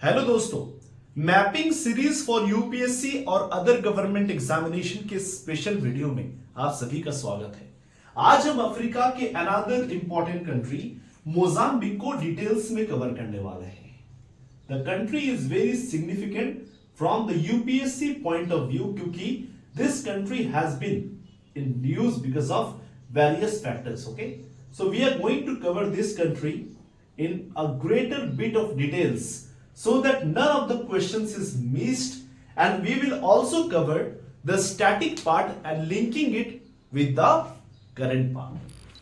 Hello दोस्तों, mapping series for UPSC और other government examination के स्पेशल वीडियो में आप सभी का स्वागत है। आज हम अफ्रीका के अनदर इंपॉर्टेंट कंट्री मोजाम्बिक को डिटेल्स में कवर करने वाले हैं। The country is very significant from the UPSC point of view क्योंकि this country has been in news because of various factors. Okay, so we are going to cover this country in a greater bit of details so that none of the questions is missed, and we will also cover the static part and linking it with the current part.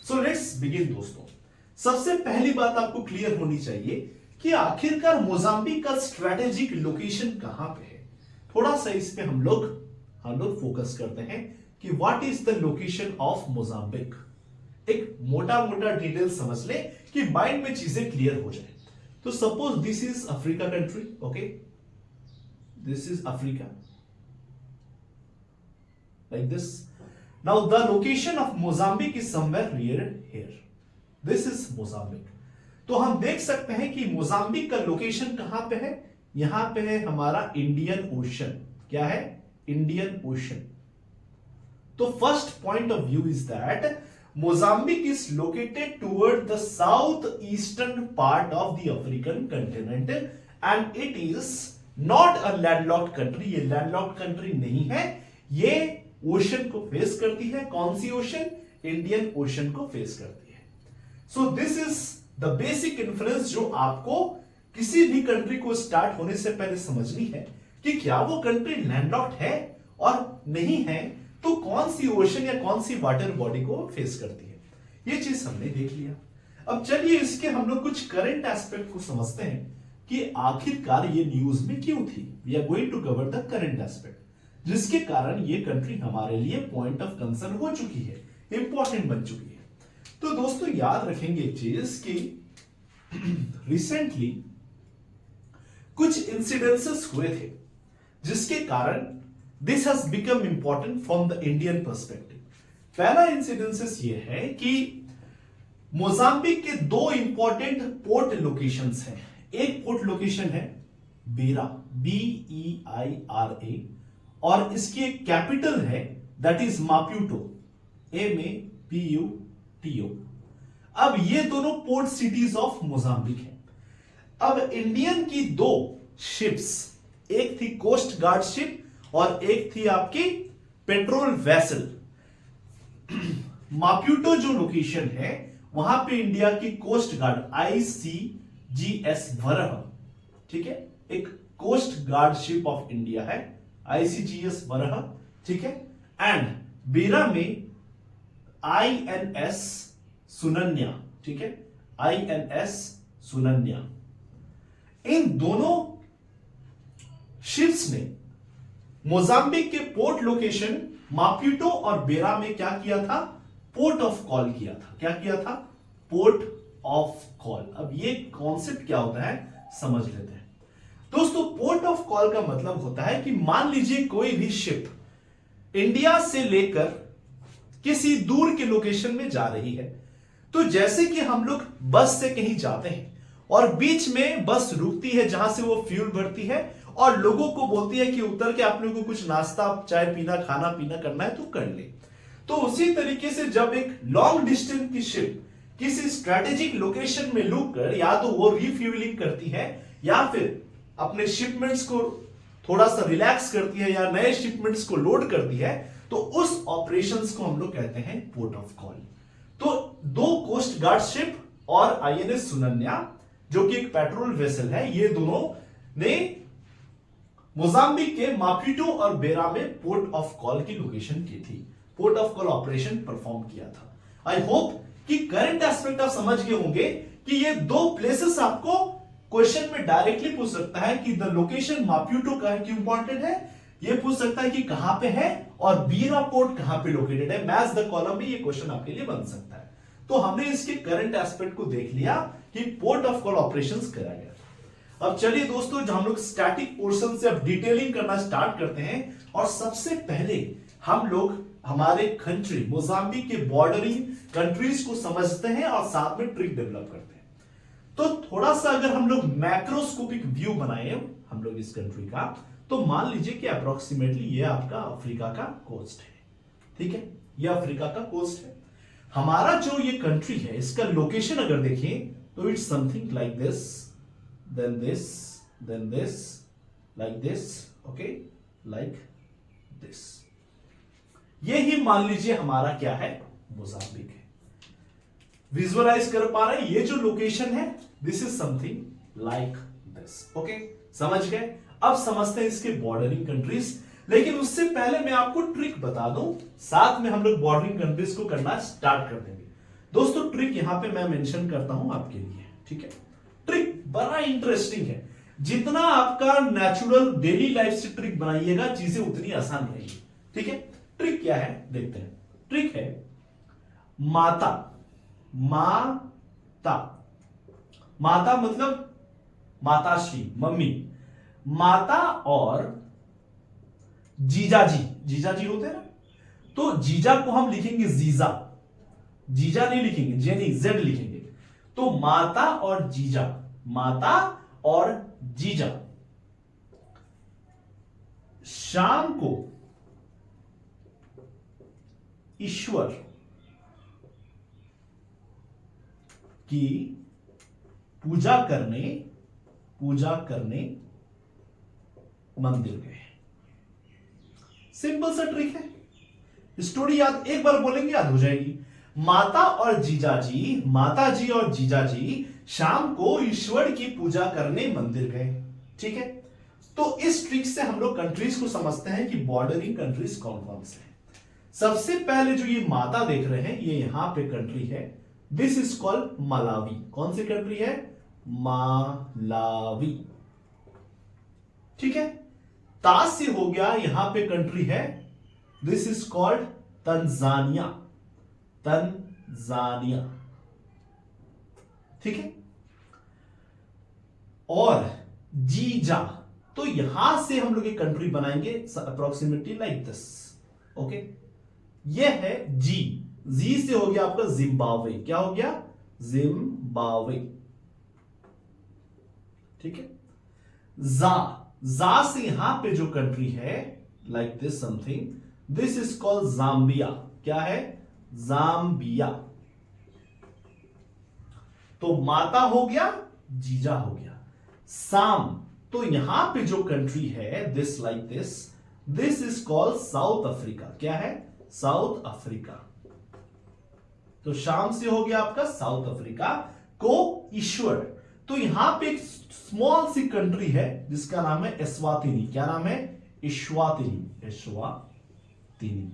So let's begin दोस्तों। सबसे पहली बात आपको clear होनी चाहिए कि आखिरकार Mozambique का स्ट्रेटेजिक लोकेशन कहां पे है। थोड़ा सा इस पे हम लोग फोकस करते हैं कि what is the location of Mozambique. एक मोटा मोटा डिटेल समझ ले कि माइंड में चीजें क्लियर हो जाए। तो suppose this is Africa country, okay, this is Africa like this. Now the location of Mozambique is somewhere here, this is Mozambique. तो हम देख सकते हैं कि मोजाम्बिक का लोकेशन कहां पे है। यहां पे है हमारा इंडियन ओशन। क्या है? Indian Ocean. तो first point of view is that Mozambique is located toward the southeastern part of the African continent and it is not a landlocked country। ये landlocked country नहीं है, ये ओशन को face करती है। कौन सी ओशन? इंडियन ओशन को face करती है। So this is the basic inference जो आपको किसी भी कंट्री को स्टार्ट होने से पहले समझनी है कि क्या वो कंट्री लैंडलॉक्ड है और नहीं है, तो कौन सी ओशन या कौन सी वाटर बॉडी को फेस करती है। ये चीज हमने देख लिया। अब चलिए इसके हम लोग कुछ करंट एस्पेक्ट को समझते हैं कि आखिरकार ये न्यूज में क्यों थी। We are going to cover the current aspect जिसके कारण ये कंट्री हमारे लिए पॉइंट ऑफ कंसर्न हो चुकी है, इंपॉर्टेंट बन चुकी है। तो दोस्तों याद रखेंगे एक चीज कि रिसेंटली कुछ इंसिडेंसेस हुए थे जिसके कारण this has become important from the Indian perspective. पहला इंसिडेंसेस ये है कि मोजाम्बिक के दो इंपॉर्टेंट पोर्ट लोकेशंस हैं। एक पोर्ट लोकेशन है बेरा, BEIRA, और इसकी एक कैपिटल है दैट इज माप्यूटो, MAPUTO। अब ये दोनों पोर्ट सिटीज ऑफ मोजाम्बिक हैं। अब इंडियन की दो शिप्स, एक थी कोस्ट गार्ड शिप और एक थी आपकी पेट्रोल वेसल। माप्यूटो जो लोकेशन है वहां पे इंडिया की कोस्ट गार्ड ICGS वरह, ठीक है, एक coast guard ship of India है ICGS वरह, ठीक है। एंड बेरा में INS सुनन्या, ठीक है, INS सुनन्या। इन दोनों शिप्स ने मोजाम्बिक के पोर्ट लोकेशन माप्यूटो और बेरा में क्या किया था? पोर्ट ऑफ कॉल किया था। क्या किया था? Port of call. अब ये कॉन्सेप्ट क्या होता है समझ लेते हैं दोस्तों। पोर्ट ऑफ कॉल का मतलब होता है कि मान लीजिए कोई भी शिप इंडिया से लेकर किसी दूर के लोकेशन में जा रही है, तो जैसे कि हम लोग बस से कहीं जाते हैं और बीच में बस रुकती है जहां से वो फ्यूल भरती है और लोगों को बोलती है कि उतर के आप लोगों को कुछ नाश्ता, चाय पीना, खाना पीना करना है तो कर ले। तो उसी तरीके से जब एक लॉन्ग डिस्टेंस की शिप किसी स्ट्रेटेजिक लोकेशन में रुक कर या तो वो रिफ्यूलिंग करती है या फिर अपने शिपमेंट्स को थोड़ा सा रिलैक्स करती है या नए शिपमेंट्स को लोड करती है, तो उस ऑपरेशंस को हम लोग कहते हैं पोर्ट ऑफ कॉल। तो दो कोस्ट गार्ड शिप और INS सुनन्या जो कि एक पेट्रोल वेसल है, ये दोनों ने मोजाम्बिक के माप्यूटो और बेरा में पोर्ट ऑफ कॉल की लोकेशन की थी, port of call operation perform किया था। आई होप कि करंट एस्पेक्ट आप समझ गए होंगे कि ये दो प्लेसेस आपको क्वेश्चन में डायरेक्टली पूछ सकता है कि द लोकेशन माप्यूटो का क्यों इंपॉर्टेंट है, ये पूछ सकता है कि कहां पे है और बेरा पोर्ट कहां पे लोकेटेड है। मैच द कॉलम में ये क्वेश्चन आपके लिए बन सकता है। तो हमने इसके करंट एस्पेक्ट को देख लिया कि पोर्ट ऑफ कॉल ऑपरेशंस करा गया। अब चलिए दोस्तों, जो हम लोग स्टैटिक पोर्शन से अब डिटेलिंग करना स्टार्ट करते हैं और सबसे पहले हम लोग हमारे कंट्री मोजाम्बिक के बॉर्डरिंग कंट्रीज को समझते हैं और साथ में ट्रिक डेवलप करते हैं। तो थोड़ा सा अगर हम लोग मैक्रोस्कोपिक व्यू बनाए हम लोग इस कंट्री का, तो मान लीजिए कि अप्रोक्सीमेटली ये आपका अफ्रीका का कोस्ट है, ठीक है, ये अफ्रीका का कोस्ट है। हमारा जो ये कंट्री है इसका लोकेशन अगर देखें तो it's something like this, then this, then this, like this, okay, like this. ये ही मान लीजिए हमारा क्या है, मोजाम्बिक है। विजुअलाइज कर पा रहे हैं, ये जो लोकेशन है this is something like this, okay, समझ गए। अब समझते हैं इसके बॉर्डरिंग कंट्रीज, लेकिन उससे पहले मैं आपको ट्रिक बता दूं, साथ में हम लोग बॉर्डरिंग कंट्रीज को करना स्टार्ट कर देंगे। दोस्तों ट्रिक यहां पे मैं मेंशन करता हूं आपके लिए, ठीक है। ट्रिक बड़ा इंटरेस्टिंग है, जितना आपका नेचुरल डेली लाइफ से ट्रिक बनाइएगा चीजें उतनी आसान रहेगी, ठीक है। ट्रिक क्या है देखते हैं। ट्रिक है माता, माता, माता मतलब माताश्री, मम्मी, माता और जीजाजी, जीजाजी होते हैं ना, तो जीजा को हम लिखेंगे जीजा, जीजा नहीं लिखेंगे, जे नहीं, जेड लिखेंगे। तो माता और जीजा, माता और जीजा शाम को ईश्वर की पूजा करने मंदिर गए। सिंपल सा ट्रिक है, स्टोरी याद एक बार बोलेंगे याद हो जाएगी। माता और जीजाजी, माता जी और जीजाजी शाम को ईश्वर की पूजा करने मंदिर गए, ठीक है। तो इस ट्रिक से हम लोग कंट्रीज को समझते हैं कि बॉर्डरिंग कंट्रीज कौन कौन से हैं। सबसे पहले जो ये माता देख रहे हैं ये यहां पे कंट्री है, दिस इज कॉल्ड मलावी। कौन सी कंट्री है, मालावी, ठीक है। ता से हो गया, यहां पे कंट्री है, this is called Tanzania, Tanzania, ठीक है। और जीजा, तो यहां से हम लोग एक कंट्री बनाएंगे अप्रोक्सीमेटली लाइक दिस, ओके। ये है जी, जी से हो गया आपका जिम्बाब्वे, क्या हो गया, जिम्बाब्वे, ठीक है। जा, जा से यहां पे जो कंट्री है like this something, this is called Zambia, क्या है, जाम्बिया। तो माता हो गया, जीजा हो गया। साम, तो यहां पे जो कंट्री है this like this is called south Africa, क्या है, साउथ अफ्रीका। तो शाम से हो गया आपका साउथ अफ्रीका को ईश्वर। तो यहां पे एक स्मॉल सी कंट्री है जिसका नाम है एस्वातिनी, क्या नाम है, इश्वातिनी, इश्वातिनी।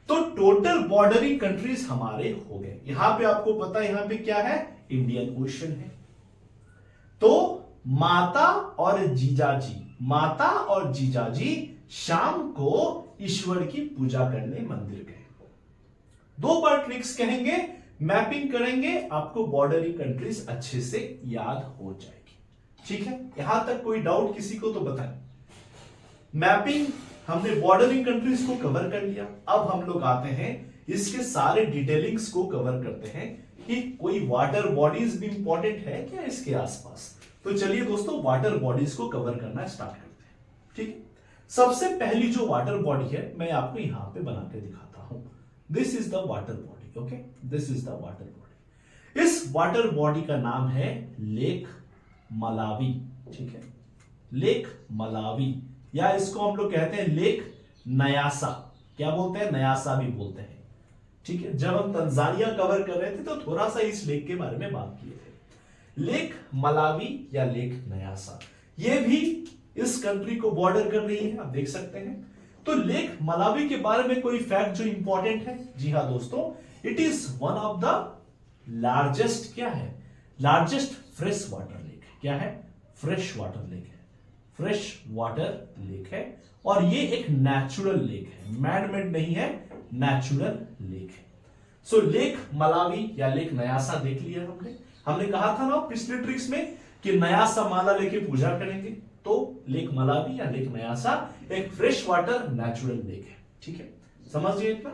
तो टोटल बॉर्डरिंग कंट्रीज हमारे हो गए। यहां पे आपको पता है यहां पे क्या है, इंडियन ओशन है। तो माता और जीजाजी, माता और जीजाजी शाम को ईश्वर की पूजा करने मंदिर गए। दो बार ट्रिक्स कहेंगे, मैपिंग करेंगे, आपको बॉर्डरिंग कंट्रीज अच्छे से याद हो जाएगी, ठीक है। यहां तक कोई डाउट किसी को तो बताएं। मैपिंग हमने बॉर्डरिंग कंट्रीज को कवर कर लिया। अब हम लोग आते हैं इसके सारे डिटेलिंग्स को कवर करते हैं कि कोई वाटर बॉडीज भी इंपॉर्टेंट है क्या इसके आसपास। तो चलिए दोस्तों वाटर बॉडीज को कवर करना स्टार्ट करते हैं, ठीक है। सबसे पहली जो वाटर बॉडी है मैं आपको यहां पे बना के दिखाता हूं, this is the water body, okay, this is the water body. इस वाटर बॉडी का नाम है लेक मलावी, ठीक है, लेक मलावी, या इसको हम लोग कहते हैं लेक नयासा, क्या बोलते हैं, नयासा भी बोलते हैं, ठीक है। जब हम तंजानिया कवर कर रहे थे तो थोड़ा सा इस लेक के बारे में बात किए थे। लेक मलावी या लेक नयासा, ये भी इस कंट्री को बॉर्डर कर रही है, आप देख सकते हैं। तो लेक मलावी के बारे में कोई फैक्ट जो इंपॉर्टेंट है, जी हां दोस्तों, it is one of the largest, क्या है, लार्जेस्ट फ्रेश वाटर लेक है, क्या है, फ्रेश वाटर लेक है, फ्रेश वाटर लेक है। और ये एक नेचुरल लेक है, मैन मेड नहीं है, नेचुरल लेक है। सो लेक मलावी या लेक नयासा देख लिया हमने कहा था ना पिछले ट्रिक्स में कि नयासा माला लेके पूजा करेंगे। तो लेक मलावी या लेक नयासा एक फ्रेश वाटर नेचुरल लेक है, ठीक है, समझिए इतना।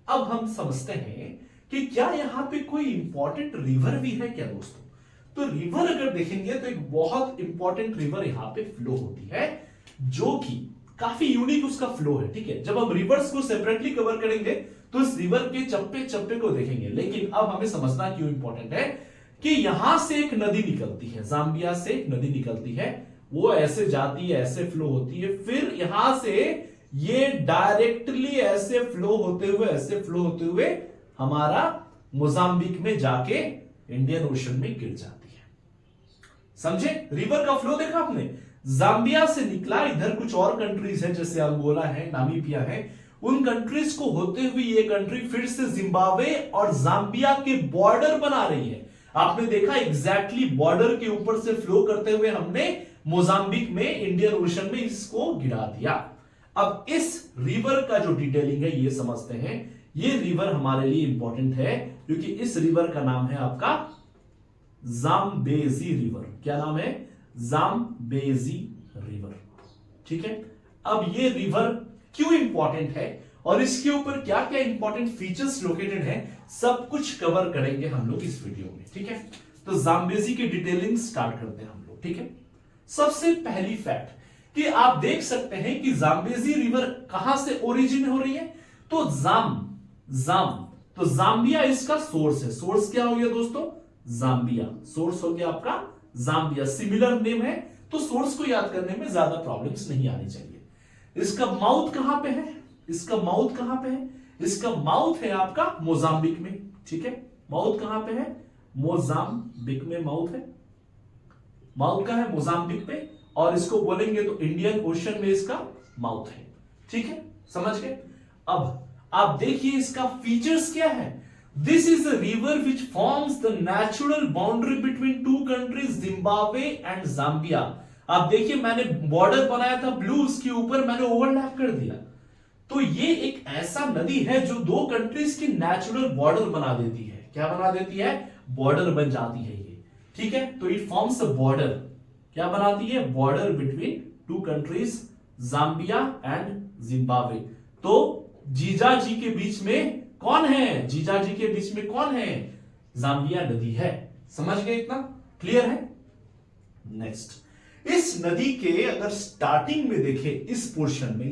अब हम समझते हैं कि क्या यहां पे कोई इंपॉर्टेंट रिवर भी है क्या दोस्तों? तो रिवर अगर देखेंगे तो एक बहुत इंपॉर्टेंट रिवर यहां पे फ्लो होती है, जो कि काफी यूनिक उसका फ्लो है। ठीक है, जब हम रिवर्स को सेपरेटली कवर करेंगे तो इस रिवर के चप्पे चप्पे को देखेंगे, लेकिन अब हमें समझना क्यों इंपॉर्टेंट है कि यहां से एक नदी निकलती है, जाम्बिया से एक नदी निकलती है, वो ऐसे जाती है, ऐसे फ्लो होती है, फिर यहां से ये डायरेक्टली ऐसे फ्लो होते हुए, ऐसे फ्लो होते हुए हमारा मोजाम्बिक में जाके इंडियन ओशन में गिर जाती है। समझे? रिवर का फ्लो देखा आपने, जाम्बिया से निकला, इधर कुछ और कंट्रीज है जैसे अंगोला है, नामीबिया है, उन कंट्रीज को होते हुए ये कंट्री फिर से जिम्बाब्वे और जाम्बिया के बॉर्डर बना रही है। आपने देखा एग्जैक्टली बॉर्डर के ऊपर से फ्लो करते हुए हमने मोजाम्बिक में, इंडियन ओशन में इसको गिरा दिया। अब इस रिवर का जो डिटेलिंग है ये समझते हैं। ये रिवर हमारे लिए इंपॉर्टेंट है क्योंकि इस रिवर का नाम है आपका जाम्बेजी रिवर। क्या नाम है? Zambezi river. ठीक है, अब ये रिवर क्यों इंपॉर्टेंट है और इसके ऊपर क्या क्या इंपॉर्टेंट फीचर्स लोकेटेड है, सब कुछ कवर करेंगे हम लोग इस वीडियो में। ठीक है, तो जाम्बेजी की डिटेलिंग स्टार्ट करते हैं हम लोग। ठीक है, सबसे पहली फैक्ट कि आप देख सकते हैं कि जाम्बेजी रिवर कहां से ओरिजिन हो रही है, तो तो जाम्बिया इसका सोर्स है। सोर्स क्या हो गया दोस्तों? जाम्बिया। सोर्स हो गया आपका जाम्बिया, सिमिलर नेम है तो सोर्स को याद करने में ज्यादा प्रॉब्लम्स नहीं आनी चाहिए। इसका माउथ कहां पे है? इसका माउथ कहां पे है? इसका माउथ है आपका मोजाम्बिक में। ठीक है, माउथ कहां पे है? मोजाम्बिक में माउथ है। माउथ का है मोजाम्बिक पे, और इसको बोलेंगे तो इंडियन ओशन में इसका माउथ है। ठीक है, समझ गए? अब आप देखिए इसका फीचर्स क्या है। This is a river which forms the natural boundary between two countries Zimbabwe and Zambia. आप देखिए मैंने बॉर्डर बनाया था ब्लू, उसके ऊपर मैंने ओवरलैप कर दिया। तो ये एक ऐसा नदी है जो दो कंट्रीज की नेचुरल बॉर्डर बना देती है। क्या बना देती है? बॉर्डर बन जाती है ये। ठीक है, तो इट फॉर्म्स अ बॉर्डर। क्या बनाती है? Border between two countries Zambia and Zimbabwe. तो जीजा जी के बीच में कौन है? जीजा जी के बीच में कौन है? जाम्बिया नदी है। समझ गए? इतना क्लियर है? नेक्स्ट, इस नदी के अगर स्टार्टिंग में देखें इस पोर्शन में,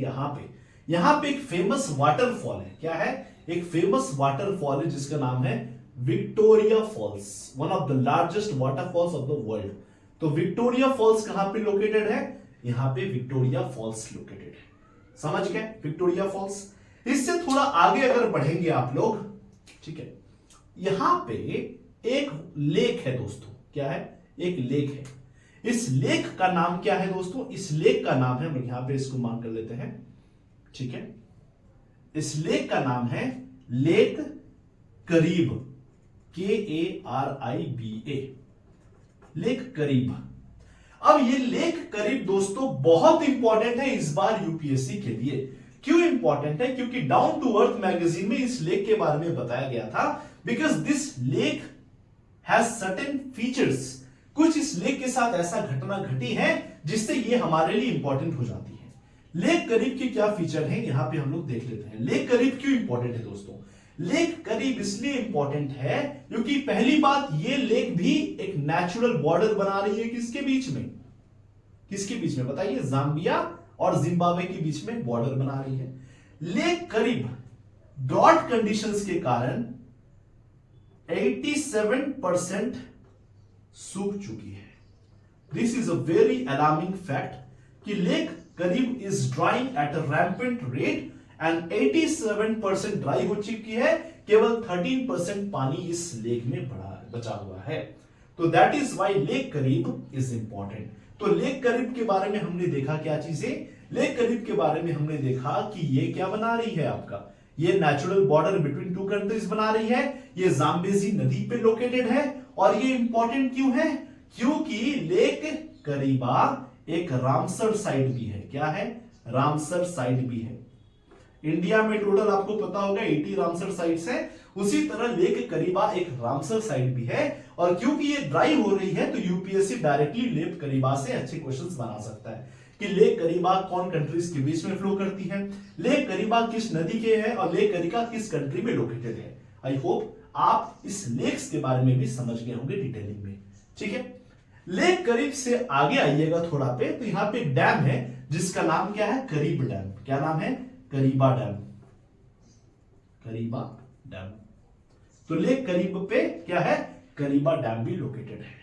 यहां पे एक फेमस वाटरफॉल है। क्या है? एक फेमस वाटरफॉल है जिसका नाम है Victoria Falls, one of the largest waterfalls of the world. तो विक्टोरिया फॉल्स कहां पे लोकेटेड है? यहां पे विक्टोरिया फॉल्स लोकेटेड है। समझ गए? Victoria Falls. इससे थोड़ा आगे अगर बढ़ेंगे आप लोग, ठीक है, यहां पे एक लेक है दोस्तों। क्या है? एक लेक है। इस लेक का नाम क्या है दोस्तों? इस लेक का नाम है, हम यहां पे इसको मान कर लेते हैं। ठीक है, इस लेक का नाम है लेक करीब, KARIBA, लेक करीब। अब ये लेक करीब दोस्तों बहुत इंपॉर्टेंट है इस बार यूपीएससी के लिए। क्यों इंपॉर्टेंट है? क्योंकि डाउन टू अर्थ मैगजीन में इस लेक के बारे में बताया गया था, because this lake has certain features. कुछ इस लेक के साथ ऐसा घटना घटी है जिससे ये हमारे लिए इंपॉर्टेंट हो जाती है। लेक करीब के क्या फीचर हैं यहां पे हम लोग देख लेते हैं। लेक करीब क्यों इंपॉर्टेंट है दोस्तों? लेक करीब इसलिए इंपॉर्टेंट है क्योंकि पहली बात, ये लेक भी एक नेचुरल बॉर्डर बना रही है। किसके बीच में? किसके बीच में बताइए? जाम्बिया और जिम्बाब्वे के बीच में बॉर्डर बना रही है। लेक करीब ड्रॉट कंडीशंस के कारण 87% सूख चुकी है। This is a very alarming fact कि लेक करीब is drawing at a rampant rate and 87% dry हो चुकी है। केवल 13% पानी इस लेक में बचा हुआ है। तो दैट इज व्हाई लेक करीब इज इंपॉर्टेंट। तो लेक करीब के बारे में हमने देखा क्या चीजें? लेक करीब के बारे में हमने देखा कि ये क्या बना रही है आपका, ये natural border between two countries बना रही है। ये जाम्बेजी नदी पे लोकेटेड है। और ये इंपॉर्टेंट क्यों है? क्योंकि लेक करीबा एक रामसर साइट भी है। क्या है? रामसर साइट भी है। इंडिया में टोटल आपको पता होगा 80 रामसर साइट्स हैं। उसी तरह लेक करीबा एक रामसर साइट भी है। और क्योंकि ये ड्राई हो रही है तो यूपीएससी डायरेक्टली लेक करीबा से अच्छे क्वेश्चंस बना सकता है कि लेक करीबा कौन कंट्रीज के बीच में फ्लो करती है, लेक करीबा किस नदी के है और लेक करीबा किस कंट्री में लोकेटेड है। आई होप आप इस लेक्स के बारे में भी समझ गए होंगे डिटेलिंग में। ठीक है, लेक करीब से आगे आइएगा थोड़ा पे, तो यहां पे एक डैम है जिसका नाम क्या है, करीब डैम। क्या नाम है, करीबा डैम। करीबा डैम। तो लेक करीब पे क्या है, करीबा डैम भी लोकेटेड है।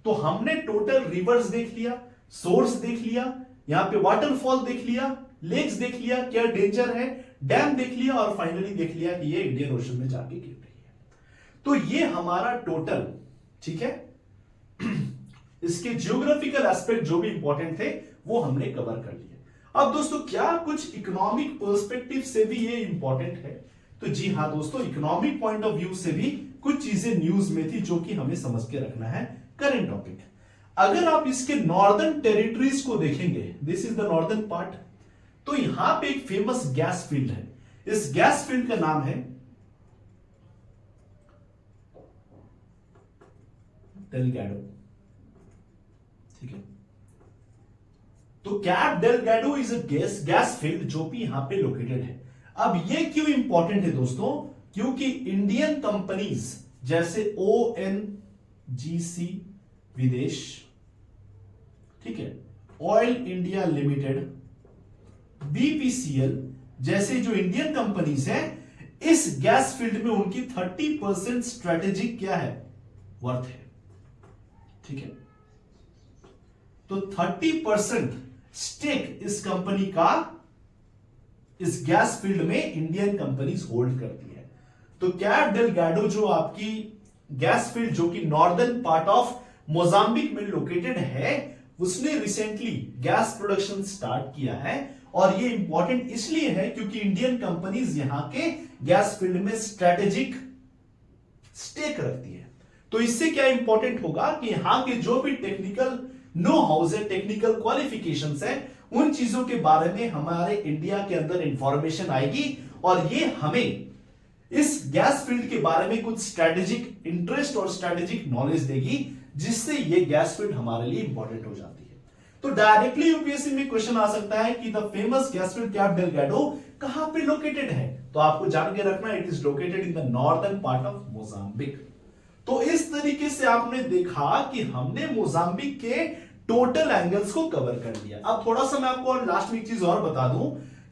तो हमने टोटल रिवर्स देख लिया, सोर्स देख लिया, यहां पे वाटरफॉल देख लिया, लेक्स देख लिया, क्या डेंजर है, डैम देख लिया, और फाइनली देख लिया कि ये इंडियन ओशन में जाके गिर रही है। तो ये हमारा टोटल, ठीक है, इसके जियोग्राफिकल एस्पेक्ट जो भी इंपॉर्टेंट थे वो हमने कवर कर लिया। अब दोस्तों क्या कुछ इकोनॉमिक पर्सपेक्टिव से भी ये इंपॉर्टेंट है? तो जी हाँ दोस्तों, इकोनॉमिक पॉइंट ऑफ व्यू से भी कुछ चीजें न्यूज में थी जो कि हमें समझ के रखना है, करंट टॉपिक। अगर आप इसके नॉर्दर्न टेरिटरीज को देखेंगे, this is the northern part, तो यहां पे एक फेमस गैस फील्ड है। इस गैस फील्ड का नाम है डेलगैडो। ठीक है, तो Cape Delgado is a gas field जो कि यहां पे लोकेटेड है। अब ये क्यों इंपॉर्टेंट है दोस्तों? क्योंकि इंडियन कंपनीज जैसे ONGC विदेश, ठीक है, ऑयल इंडिया लिमिटेड, BPCL जैसे जो इंडियन कंपनीज हैं, इस गैस फील्ड में उनकी 30% स्ट्रेटेजिक क्या है, वर्थ है। ठीक है, तो 30% स्टेक इस कंपनी का इस गैस फील्ड में इंडियन कंपनीज होल्ड करती है। तो कैप डेलगैडो जो आपकी गैस फील्ड जो कि नॉर्दर्न पार्ट ऑफ मोजाम्बिक में लोकेटेड है, उसने रिसेंटली गैस प्रोडक्शन स्टार्ट किया है। और ये इंपॉर्टेंट इसलिए है क्योंकि इंडियन कंपनीज यहां के गैस फील्ड में स्ट्रेटेजिक स्टेक रखती है। तो इससे क्या इंपॉर्टेंट होगा कि यहां के जो भी टेक्निकल नो हाउस है, टेक्निकल क्वालिफिकेशंस है, उन चीजों के बारे में हमारे इंडिया के अंदर इंफॉर्मेशन आएगी और ये हमें इस गैस फील्ड के बारे में कुछ स्ट्रेटेजिक इंटरेस्ट और स्ट्रेटेजिक नॉलेज देगी, जिससे ये गैस फील्ड हमारे लिए इंपॉर्टेंट हो जाती है। तो डायरेक्टली यूपीएससी में क्वेश्चन आ सकता है कि the famous gas field Cape Delgado कहां पे लोकेटेड है? तो आपको जान के रखना, it is located in the northern part of Mozambique. तो इस तरीके से आपने देखा कि हमने मोजाम्बिक के टोटल एंगल्स को कवर कर लिया। अब थोड़ा सा मैं आपको और लास्ट में एक चीज और बता दूं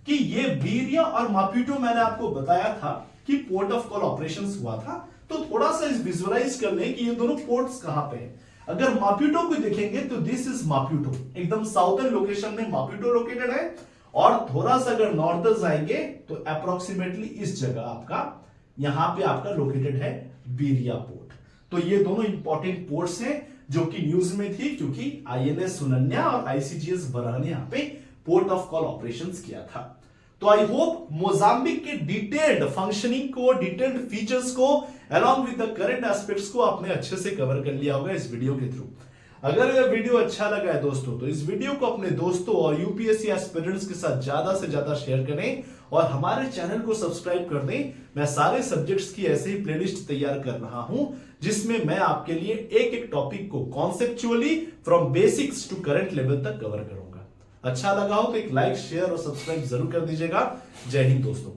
कि ये बीरिया और मापुटो मैंने आपको बताया था कि पोर्ट ऑफ कॉल ऑपरेशंस हुआ था। तो थोड़ा सा इस विजुअलाइज कर लें कि ये दोनों पोर्ट्स कहां पे हैं। अगर मापुटो को देखेंगे तो दिस इज मापुटो, एकदम साउथर्न लोकेशन में मापुटो लोकेटेड है। और थोड़ा सा अगर नॉर्थर्न जाएंगे तो अप्रोक्सीमेटली इस जगह आपका यहां पे आपका लोकेटेड है बीरिया पोर्ट। तो ये दोनों इंपॉर्टेंट पोर्ट्स हैं जो कि न्यूज में थी, क्योंकि INS सुनन्या और ICGS वराह ने यहां पे पोर्ट ऑफ कॉल ऑपरेशंस किया था। तो आई होप मोजाम्बिक के डिटेल्ड फंक्शनिंग को, डिटेल्ड फीचर्स को along with the current aspects को आपने अच्छे से कवर कर लिया होगा इस वीडियो के थ्रू। अगर यह वीडियो अच्छा लगा है दोस्तों, तो इस वीडियो को अपने दोस्तों और यूपीएससी एस्पिरेंट्स के साथ ज्यादा से ज्यादा शेयर करें और हमारे चैनल को सब्सक्राइब कर दें। मैं सारे सब्जेक्ट्स की ऐसे ही प्लेलिस्ट तैयार कर रहा हूं, जिसमें मैं आपके लिए एक एक टॉपिक को conceptually from basics to current level तक कवर करूंगा। अच्छा लगा हो तो एक लाइक, शेयर और सब्सक्राइब जरूर कर दीजिएगा। जय हिंद दोस्तों।